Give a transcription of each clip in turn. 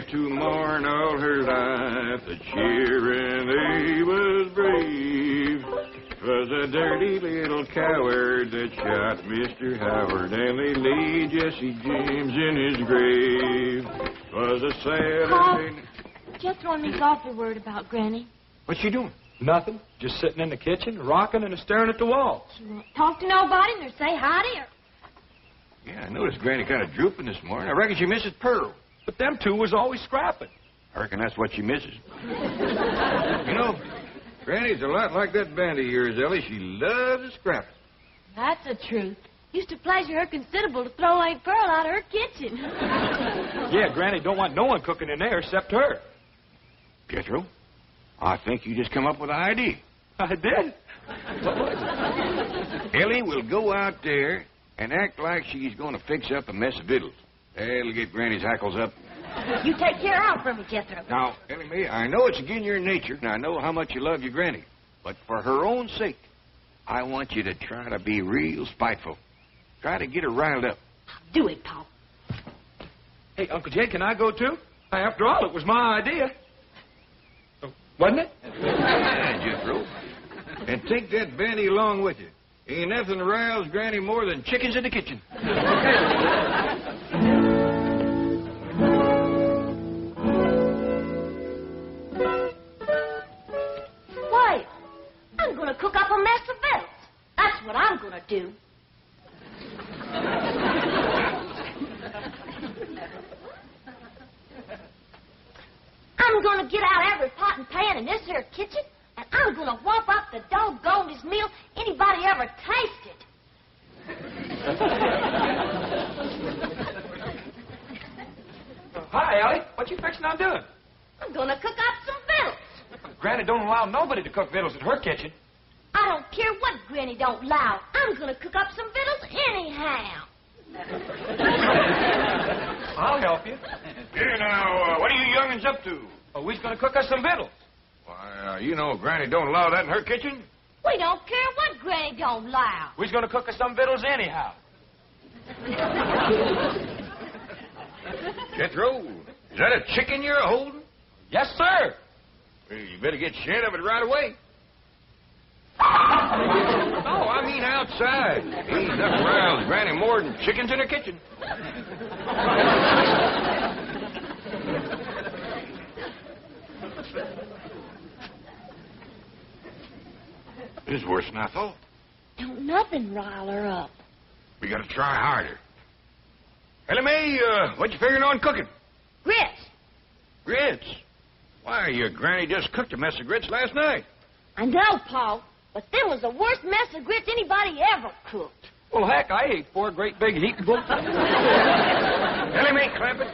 used to mourn all her life that cheering they was brave. 'Twas a dirty little coward that shot Mr. Howard, and they laid Jesse James in his grave. 'Twas a sad thing. Jethro and me's awfully worried about Granny. What's she doing? Nothing. Just sitting in the kitchen, rocking and staring at the wall. She won't talk to nobody nor say hi to her. Yeah, I noticed Granny kind of drooping this morning. I reckon she misses Pearl. But them two was always scrapping. I reckon that's what she misses. You know, Granny's a lot like that band of yours, Ellie. She loves to scrap. That's the truth. Used to pleasure her considerable to throw Aunt Pearl out of her kitchen. Yeah, Granny don't want no one cooking in there except her. Jethro, I think you just come up with an idea. I did. What was it? Ellie will go out there and act like she's going to fix up a mess of victuals. That'll get Granny's hackles up. You take care of her for me, Jethro. Now, Ellie Mae, I know it's against your nature, and I know how much you love your Granny. But for her own sake, I want you to try to be real spiteful. Try to get her riled up. Do it, Paul. Hey, Uncle Jed, can I go too? After all, it was my idea. Wasn't it? Yeah, Jethro. And take that bandy along with you. Ain't nothing riles Granny more than chickens in the kitchen. Wait. I'm going to cook up a mess of victuals. That's what I'm going to do. I'm going to get out every pot and pan in this here kitchen, and I'm going to whop up the doggonedest meal anybody ever tasted. Hi, Ellie. What you fixing on doing? I'm going to cook up some victuals. Granny don't allow nobody to cook victuals in her kitchen. I don't care what Granny don't allow. I'm going to cook up some victuals anyhow. I'll help you. Here now, what are you young'uns up to? Oh, we's going to cook us some victuals. Why, you know Granny don't allow that in her kitchen. We don't care what Granny don't allow. We's going to cook us some victuals anyhow. Jethro, is that a chicken you're holding? Yes, sir. Well, you better get shed of it right away. No, I mean outside. Ain't nothing riles Granny more than chickens in her kitchen. This is worse than I thought. Don't nothing rile her up. We gotta try harder. Ellie Mae, what you figuring on cooking? Grits. Grits? Why, your Granny just cooked a mess of grits last night. I know, Paul, but them was the worst mess of grits anybody ever cooked. Well, heck, I ate 4 great big heapfuls. Ellie Mae Clampett,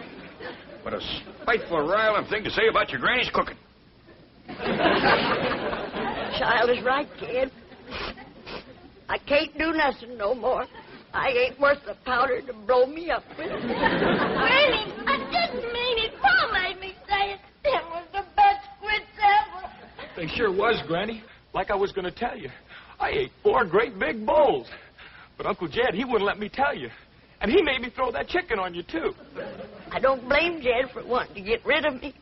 what a spiteful, riling thing to say about your Granny's cooking. Child is right, kid. I can't do nothing no more. I ain't worth the powder to blow me up with. Granny, I didn't mean it. Paul made me say it. Them was the best grits ever. They sure was, Granny. Like I was going to tell you. I ate 4 great big bowls. But Uncle Jed, he wouldn't let me tell you. And he made me throw that chicken on you, too. I don't blame Jed for wanting to get rid of me.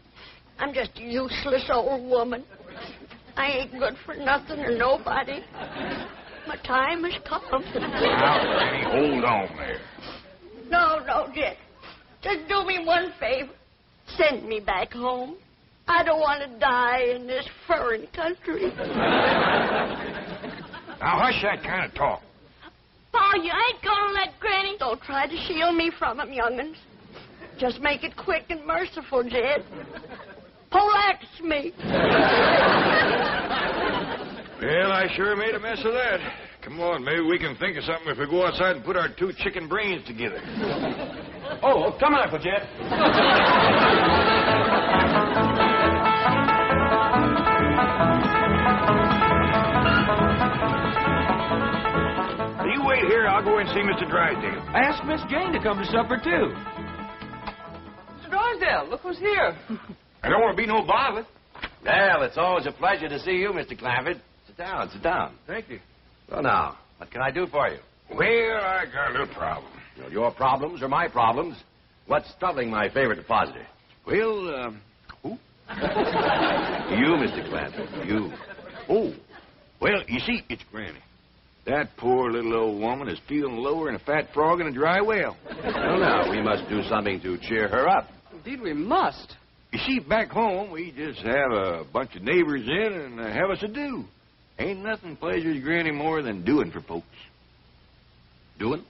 I'm just a useless old woman. I ain't good for nothing or nobody. My time has come. Now, Granny, hold on there. No, Jed. Just do me one favor. Send me back home. I don't want to die in this foreign country. Now, hush that kind of talk. Paul, you ain't gonna let Granny... Don't try to shield me from him, young'uns. Just make it quick and merciful, Jed. Poleaxe me. Well, I sure made a mess of that. Come on, maybe we can think of something if we go outside and put our 2 chicken brains together. Oh, come on, Uncle Jed. You wait here. I'll go and see Mr. Drysdale. I asked Miss Jane to come to supper, too. Mr. Drysdale, look who's here. I don't want to be no bother. Well, it's always a pleasure to see you, Mr. Clampett. Sit down, sit down. Thank you. Well, now, what can I do for you? Well, I got a little problem. You know, your problems are my problems. What's troubling my favorite depositor? Well, who? You, Mr. Clampett, you. Oh, well, you see, it's Granny. That poor little old woman is feeling lower than a fat frog in a dry well. Well, now, we must do something to cheer her up. Indeed, we must. You see, back home, we just have a bunch of neighbors in and have us a do. Ain't nothing pleasures Granny more than doing for folks. Doing?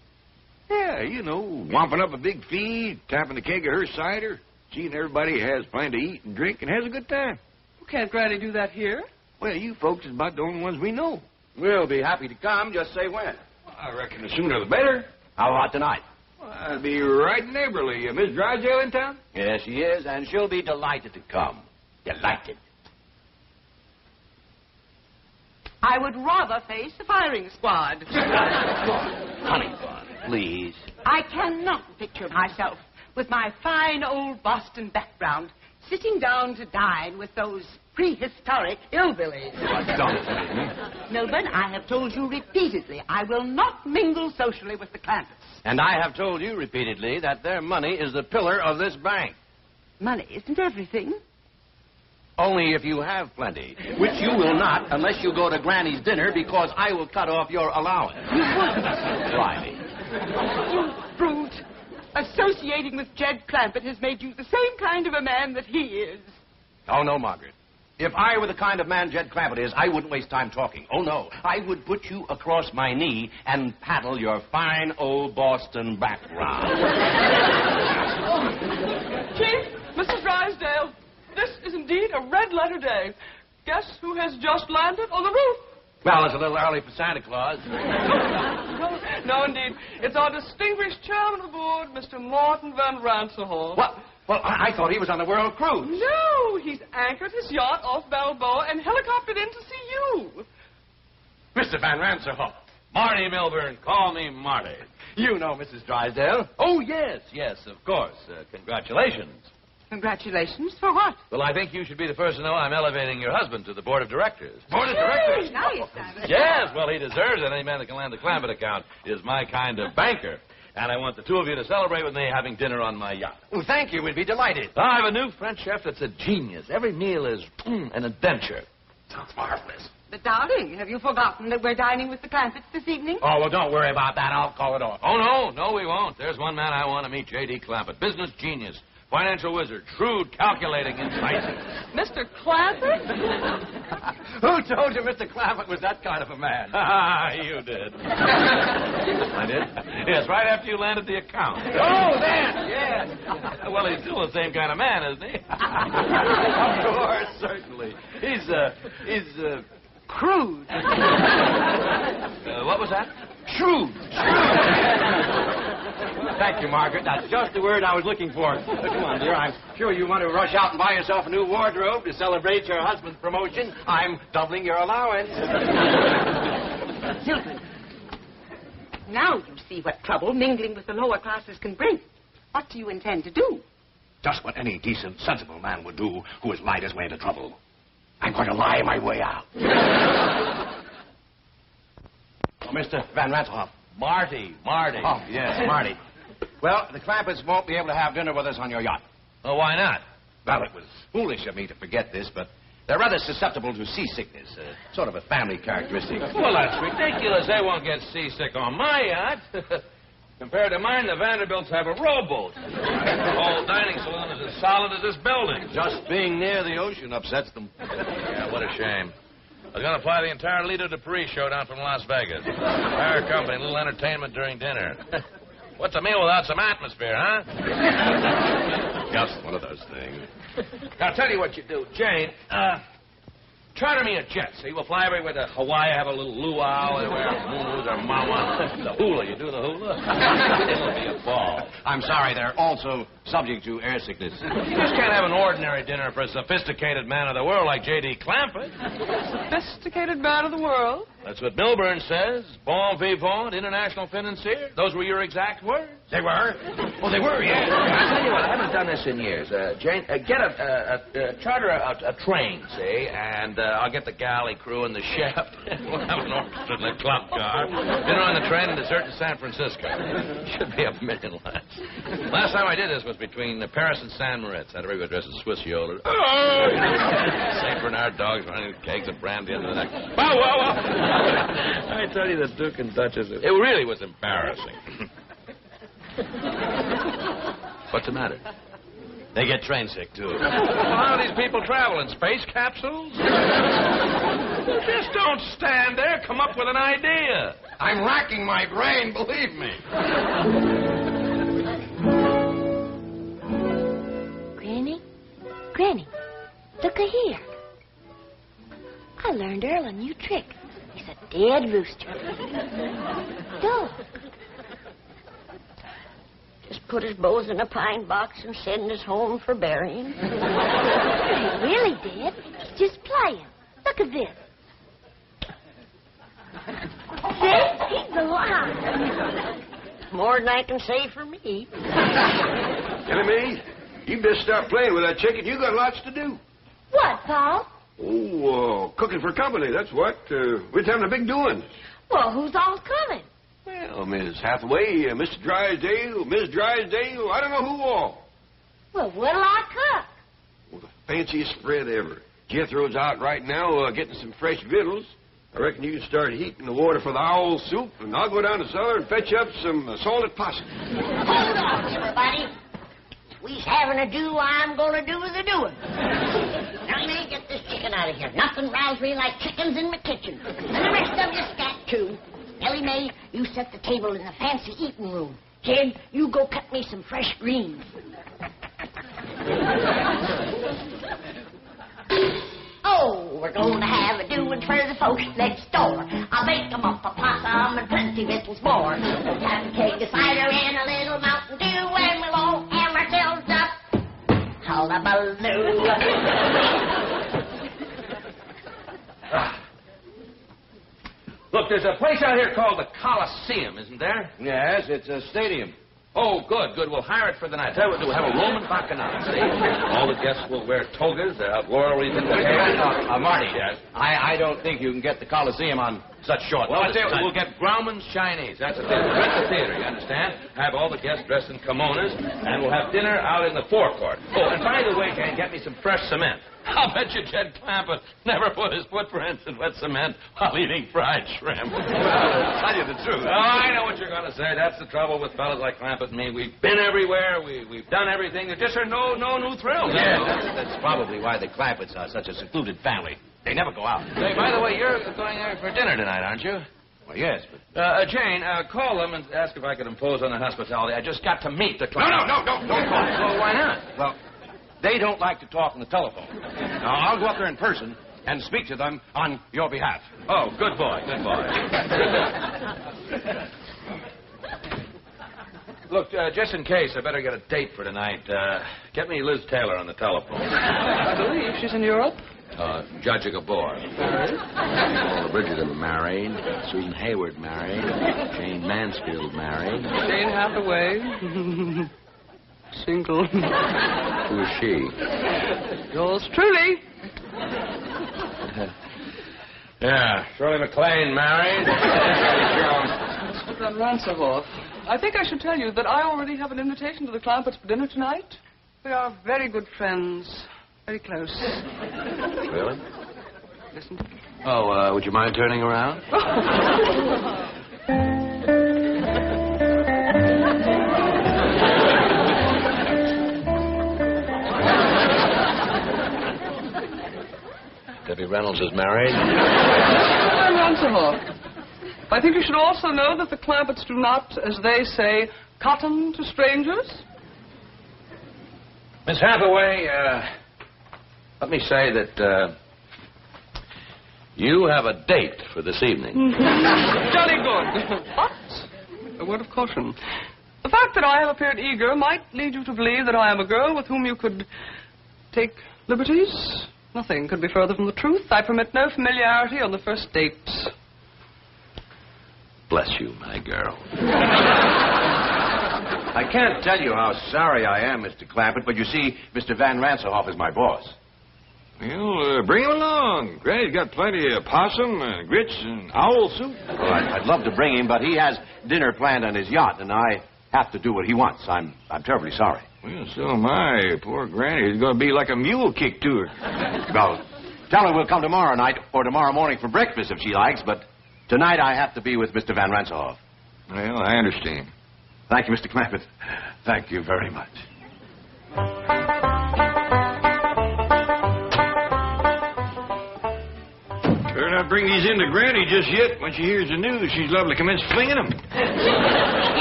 Yeah, you know, wamping up a big feed, tapping a keg of her cider, seeing everybody has plenty to eat and drink and has a good time. Can't Granny do that here? Well, you folks is about the only ones we know. We'll be happy to come. Just say when. I reckon the sooner the better. How about tonight? Well, I'll be right in Beverly. Miss Drysdale in town? Yes, she is, and she'll be delighted to come. Delighted. I would rather face the firing squad. Honey bun, please. I cannot picture myself with my fine old Boston background sitting down to dine with those prehistoric hillbillies. Milburn, I have told you repeatedly I will not mingle socially with the Clampetts. And I have told you repeatedly that their money is the pillar of this bank. Money isn't everything. Only if you have plenty, which you will not unless you go to Granny's dinner because I will cut off your allowance. Try me. You brute. Associating with Jed Clampett has made you the same kind of a man that he is. Oh, no, Margaret. If I were the kind of man Jed Clampett is, I wouldn't waste time talking. Oh, no. I would put you across my knee and paddle your fine old Boston background. Chief, Mrs. Drysdale, this is indeed a red-letter day. Guess who has just landed on the roof? Well, it's a little early for Santa Claus. No, indeed. It's our distinguished chairman of the board, Mr. Martin Van Ransenhorst. What? Well, I thought he was on the World Cruise. No, he's anchored his yacht off Balboa and helicoptered in to see you. Mr. Van Ransenhorst. Marty Milburn, call me Marty. You know Mrs. Drysdale. Oh, yes, of course. Congratulations. Congratulations for what? Well, I think you should be the first to know I'm elevating your husband to the board of directors. Board of directors? Nice. Yes, well, he deserves it. Any man that can land the Clampett account is my kind of banker. And I want the two of you to celebrate with me having dinner on my yacht. Oh, thank you. We'd be delighted. I have a new French chef that's a genius. Every meal is an adventure. Sounds marvelous. But, darling, have you forgotten that we're dining with the Clampetts this evening? Oh, well, don't worry about that. I'll call it off. Oh, no, we won't. There's one man I want to meet, J.D. Clampett. Business genius. Financial wizard. Shrewd, calculating, incisive. Mr. Clampett? Who told you Mr. Clampett was that kind of a man? You did. I did? Yes, right after you landed the account. Oh, then, yes. Well, he's still the same kind of man, isn't he? Of course, certainly. He's crude. What was that? Shrewd. Thank you, Margaret. That's just the word I was looking for. Come on, dear. I'm sure you want to rush out and buy yourself a new wardrobe to celebrate your husband's promotion. I'm doubling your allowance. Children, now you see what trouble mingling with the lower classes can bring. What do you intend to do? Just what any decent, sensible man would do who has lied his way into trouble. I'm going to lie my way out. Oh, Mr. Van Ransenhorst. Marty. Oh, yes, Marty. Well, the Clampetts won't be able to have dinner with us on your yacht. Oh, why not? Well, it was foolish of me to forget this, but they're rather susceptible to seasickness, sort of a family characteristic. Well, that's ridiculous. They won't get seasick on my yacht. Compared to mine, the Vanderbilts have a rowboat. The whole dining saloon is as solid as this building. Just being near the ocean upsets them. Yeah, what a shame. I was going to fly the entire Lido Dupree show down from Las Vegas. Entire company, a little entertainment during dinner. What's a meal without some atmosphere, huh? Just one of those things. Now, I'll tell you what you do. Jane, charter me a jet, see? We'll fly everywhere to Hawaii, have a little luau, everywhere, moons or mama. The hula, you do the hula? It'll be a ball. I'm sorry, they're also subject to air sickness. You just can't have an ordinary dinner for a sophisticated man of the world like J.D. Clampett. Sophisticated man of the world? That's what Milburn says. Bon vivant, international financier. Those were your exact words. They were? Oh, they were, yeah. I tell you what, I haven't done this in years. Jane, get charter a train, see, and I'll get the galley crew and the chef. We'll have an orchestra in the club car. Dinner on the train and dessert in San Francisco. Should be $1 million less. Last time I did this was between Paris and San Moritz. Had everybody dressed as Swiss Yodelers. St. Bernard dogs running with kegs of brandy under the neck. Wow, wow, wow. I tell you, the Duke and Duchess, it really was embarrassing. What's the matter? They get train sick, too. How do these people travel? In space capsules? Just don't stand there. Come up with an idea. I'm racking my brain, believe me. Granny, look-a here. I learned Earl a new trick. He's a dead rooster. Dog. Just put his bows in a pine box and send us home for burying. He ain't really dead. He's just playing. Look at this. See? He's alive. More than I can say for me. Elly, you best stop playing with that chicken. You got lots to do. What, Paul? Oh, cooking for company, that's what. We're having a big doing. Well, who's all coming? Well, Miss Hathaway, Mr. Drysdale, Miss Drysdale, I don't know who all. Well, what'll I cook? Well, the fanciest spread ever. Jethro's out right now getting some fresh victuals. I reckon you can start heating the water for the owl soup, and I'll go down to the cellar and fetch up some salted possum. Hold on, everybody. We's having a do, I'm going to do the doing. Now, you may get this chicken out of here. Nothing rouses me like chickens in my kitchen. And the rest of you scat, too. Ellie Mae, you set the table in the fancy eating room. Jed, you go cut me some fresh greens. Oh, we're going to have a doing for the folks next door. I'll bake 'em up a possum and plenty victuals more. We'll have a keg of cider and a little Mountain Dew, and we'll all have ourselves up. Hullabaloo. Look, there's a place out here called the Coliseum, isn't there? Yes, it's a stadium. Oh, good. We'll hire it for the night. Tell you what, we'll have a Roman bacchanal, see? All the guests will wear togas. They'll have laurel wreaths in their hair. Marty, yes? I don't think you can get the Coliseum on such short Well, I'll notice. tell you what, we'll get Grauman's Chinese. That's a theater. Rent the theater, you understand? Have all the guests dressed in kimonos, and we'll have dinner out in the forecourt. Oh, and by the way, Jane, get me some fresh cement. I'll bet you Jed Clampett never put his footprints in wet cement while eating fried shrimp. Well, tell you the truth. Oh, I know what you're going to say. That's the trouble with fellas like Clampett and me. We've been everywhere. We've done everything. There just are no new thrills. Yeah, that's probably why the Clampetts are such a secluded family. They never go out. Hey, by the way, you're going there for dinner tonight, aren't you? Well, yes, but... Jane, call them and ask if I could impose on their hospitality. I just got to meet the Clampett. No, don't call. Well, why not? Well, they don't like to talk on the telephone. Now, I'll go up there in person and speak to them on your behalf. Oh, good boy, good boy. Look, just in case, I better get a date for tonight. Get me Liz Taylor on the telephone. I believe she's in Europe. Judge Gabor. Paula Bridgerton married. Susan Hayward married. Jane Mansfield married. Jane Hathaway. Single. Who is she? Yours truly. Yeah, Shirley MacLaine married. Mr. Van Ranserhoff, I think I should tell you that I already have an invitation to the Clampetts for dinner tonight. We are very good friends. Very close. Really? Listen. Oh, would you mind turning around? Debbie Reynolds is married. Van Ranserhoff, I think you should also know that the Clampetts do not, as they say, cotton to strangers. Miss Hathaway, let me say that you have a date for this evening. Jolly good. But, a word of caution. The fact that I have appeared eager might lead you to believe that I am a girl with whom you could take liberties. Nothing could be further from the truth. I permit no familiarity on the first date. Bless you, my girl. I can't tell you how sorry I am, Mr. Clampett, but you see, Mr. Van Ranselhoff is my boss. Well, bring him along. Granny's got plenty of possum and grits and owl soup. Well, I'd love to bring him, but he has dinner planned on his yacht, and I have to do what he wants. I'm terribly sorry. Well, so am I. Poor Granny's going to be like a mule kick to her. Well, tell her we'll come tomorrow night or tomorrow morning for breakfast if she likes, but tonight I have to be with Mr. Van Ranselhoff. Well, I understand. Thank you, Mr. Clampett. Thank you very much. Better not bring these in to Granny just yet. When she hears the news, she's liable to commence flinging them. Give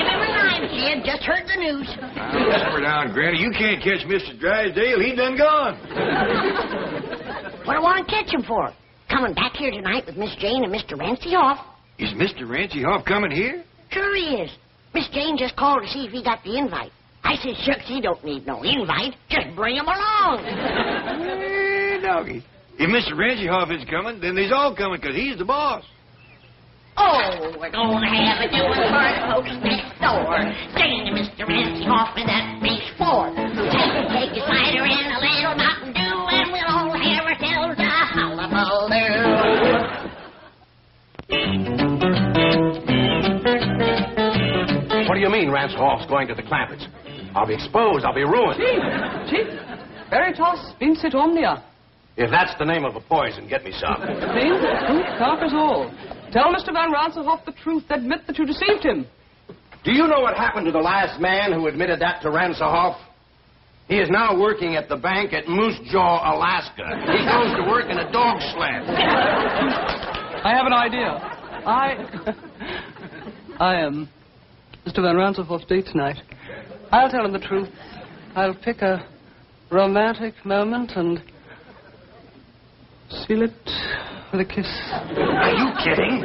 him a line, kid. Just heard the news. Simmer down, Granny. You can't catch Mr. Drysdale. He done gone. What do I want to catch him for? Coming back here tonight with Miss Jane and Mr. Ranselhoff. Is Mr. Ranselhoff coming here? Sure he is. Miss Jane just called to see if he got the invite. I said, shucks, he don't need no invite. Just bring him along. Hey, doggy. If Mr. Ranselhoff is coming, then they's all coming, because he's the boss. Oh, we're going to have a doing for the folks next door. Jane and Mr. Ranselhoff with that base floor. Take a cider and a little Mountain Dew, and we'll all have ourselves a hullabaloo. What do you mean Ranselhoff's going to the Clampetts? I'll be exposed. I'll be ruined. Chief, veritas vincit omnia. If that's the name of a poison, get me some. Means the truth conquers all. Tell Mr. Van Ranselhoff the truth. Admit that you deceived him. Do you know what happened to the last man who admitted that to Ranselhoff? He is now working at the bank at Moose Jaw, Alaska. He goes to work in a dog sled. I have an idea. I am Mr. Van Ranselhoff's date tonight. I'll tell him the truth. I'll pick a romantic moment and seal it with a kiss. Are you kidding?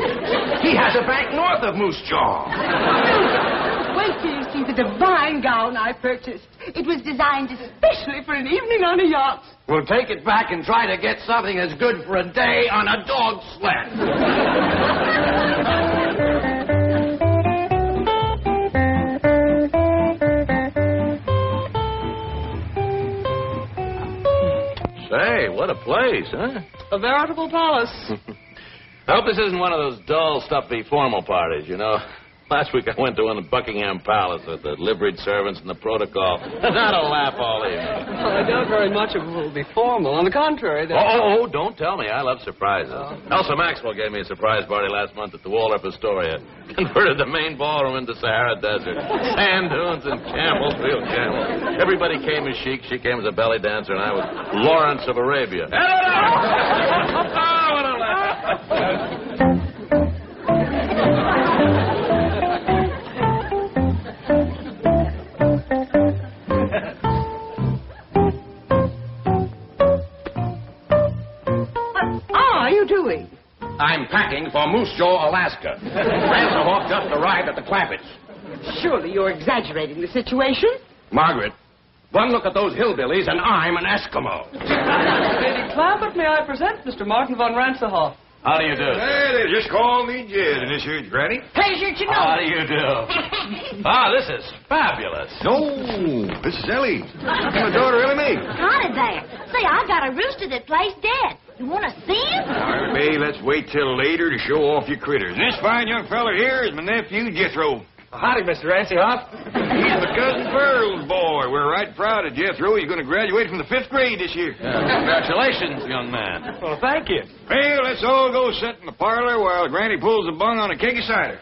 He has a bank north of Moose Jaw. Wait till you see the divine gown I purchased. It was designed especially for an evening on a yacht. We'll take it back and try to get something as good for a day on a dog sled. Say, what a place, huh? A veritable palace. I hope this isn't one of those dull, stuffy, formal parties, you know. Last week I went to one at Buckingham Palace with the liveried servants and the protocol. Not a laugh all evening. Well, I doubt very much it will be formal. On the contrary, Oh, don't tell me. I love surprises. Elsa Maxwell gave me a surprise party last month at the Waldorf Astoria. Converted the main ballroom into Sahara Desert. Sand dunes and camels, real camels. Everybody came as chic. She came as a belly dancer, and I was Lawrence of Arabia. Oh, what a laugh. I'm packing for Moose Jaw, Alaska. Ranselhoff just arrived at the Clampetts. Surely you're exaggerating the situation. Margaret, one look at those hillbillies and I'm an Eskimo. Lady Clampett, may I present Mr. Martin von Ranselhoff? How do you do? Hey, they just call me Jed, and this here's Granny. Pleasure to know. How do you do? This is fabulous. No, this is Ellie. My daughter, Ellie Mae. Howdy there. Say, I got a rooster that plays dead. You want to see him? All right, May, let's wait till later to show off your critters. This fine young fella here is my nephew, Jethro. Howdy, Mr. Ranselhoff. He's my cousin Pearl's boy. We're right proud of Jethro. He's going to graduate from the 5th grade this year. Congratulations, young man. Well, thank you. Well, let's all go sit in the parlor while Granny pulls the bung on a keg of cider.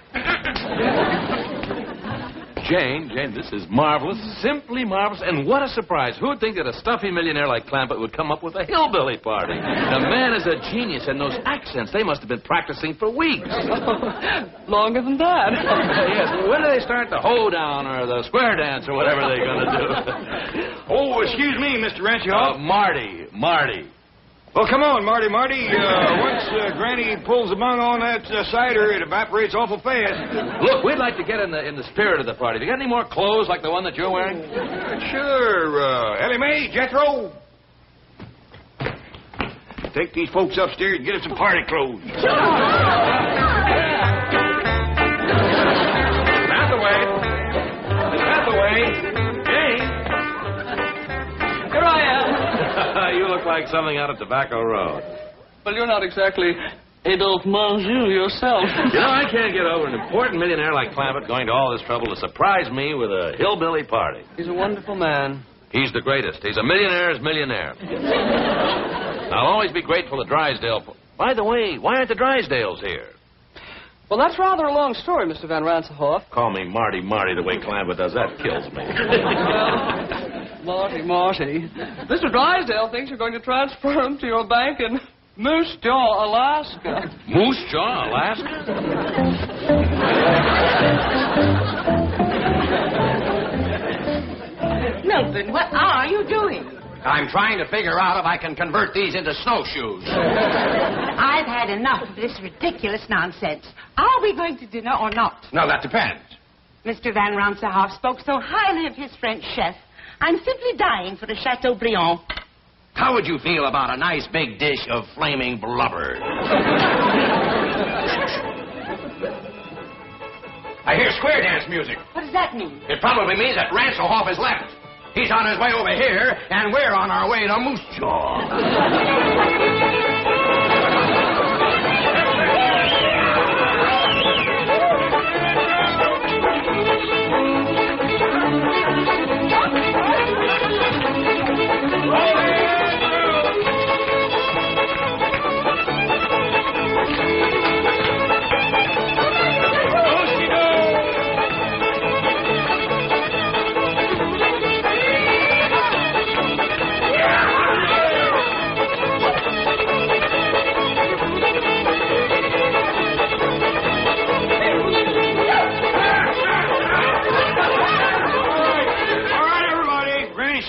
Jane, this is marvelous, simply marvelous, and what a surprise. Who would think that a stuffy millionaire like Clampett would come up with a hillbilly party? The man is a genius, and those accents, they must have been practicing for weeks. Longer than that. Yes, when do they start the hoedown or the square dance or whatever they're going to do? Oh, excuse me, Mr. Ranselhoff. Marty. Well, come on, Marty. Once Granny pulls the bung on that cider, it evaporates awful fast. Look, we'd like to get in the spirit of the party. Do you got any more clothes like the one that you're wearing? Sure. Ellie Mae, Jethro. Take these folks upstairs and get us some party clothes. Sure. like something out of Tobacco Road. Well, you're not exactly Adolphe Menjou yourself. You know, I can't get over an important millionaire like Clampett going to all this trouble to surprise me with a hillbilly party. He's a wonderful man. He's the greatest. He's a millionaire's millionaire. I'll always be grateful to Drysdale. By the way, why aren't the Drysdales here? Well, that's rather a long story, Mr. Van Ransenhoff. Call me Marty the way Clampett does. That kills me. Well, Marty. Mr. Drysdale thinks you're going to transfer him to your bank in Moose Jaw, Alaska. Moose Jaw, Alaska? Milton, what are you doing? I'm trying to figure out if I can convert these into snowshoes. I've had enough of this ridiculous nonsense. Are we going to dinner or not? No, that depends. Mr. Van Ransenhoff spoke so highly of his French chef. I'm simply dying for a Chateaubriand. How would you feel about a nice big dish of flaming blubber? I hear square dance music. What does that mean? It probably means that Ranselhoff has left. He's on his way over here, and we're on our way to Moose Jaw.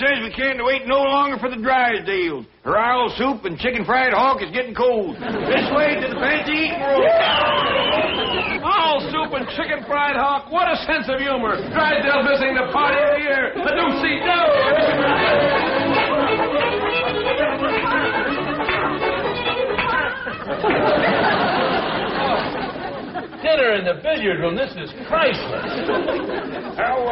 Says we can't wait no longer for the Drysdales. Her owl soup and chicken fried hawk is getting cold. This way to the fancy eating room. Owl soup and chicken fried hawk. What a sense of humor. Drysdale missing the party of the year. The Doocy Dinner in the billiard room. This is priceless. Now,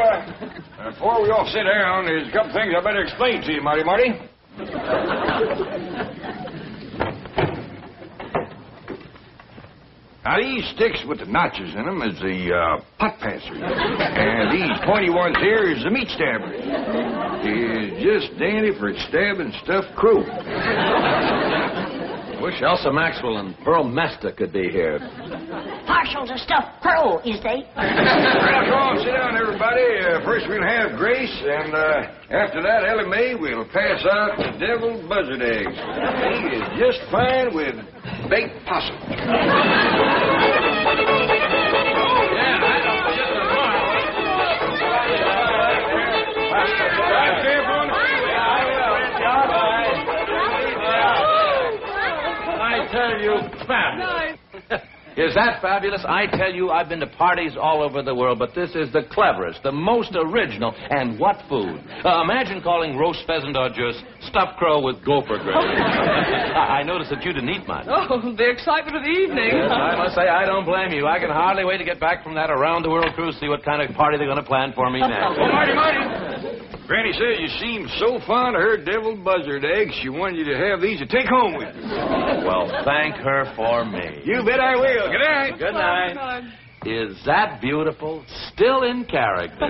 before we all sit down, there's a couple things I better explain to you, Marty. Now, these sticks with the notches in them is the pot passers. And these pointy ones here is the meat stabbers. It's just dandy for stabbing stuffed crow. Wish Elsa Maxwell and Pearl Mesta could be here. Partial to stuffed crow, is they? Well, come on, sit down, everybody. First we'll have Grace, and after that, Ellie Mae will pass out the deviled buzzard eggs. He is just fine with baked possum. I tell you, fabulous. Is that fabulous? I tell you, I've been to parties all over the world, but this is the cleverest, the most original, and what food? Imagine calling roast pheasant or just stuffed crow with gopher gravy. I noticed that you didn't eat much. Oh, the excitement of the evening. Yes, I must say, I don't blame you. I can hardly wait to get back from that around-the-world cruise to see what kind of party they're going to plan for me next. Oh, Marty. Granny says you seem so fond of her deviled buzzard eggs, she wanted you to have these to take home with you. Well, thank her for me. You bet I will. Good night. Good night. Is that beautiful? Still in character.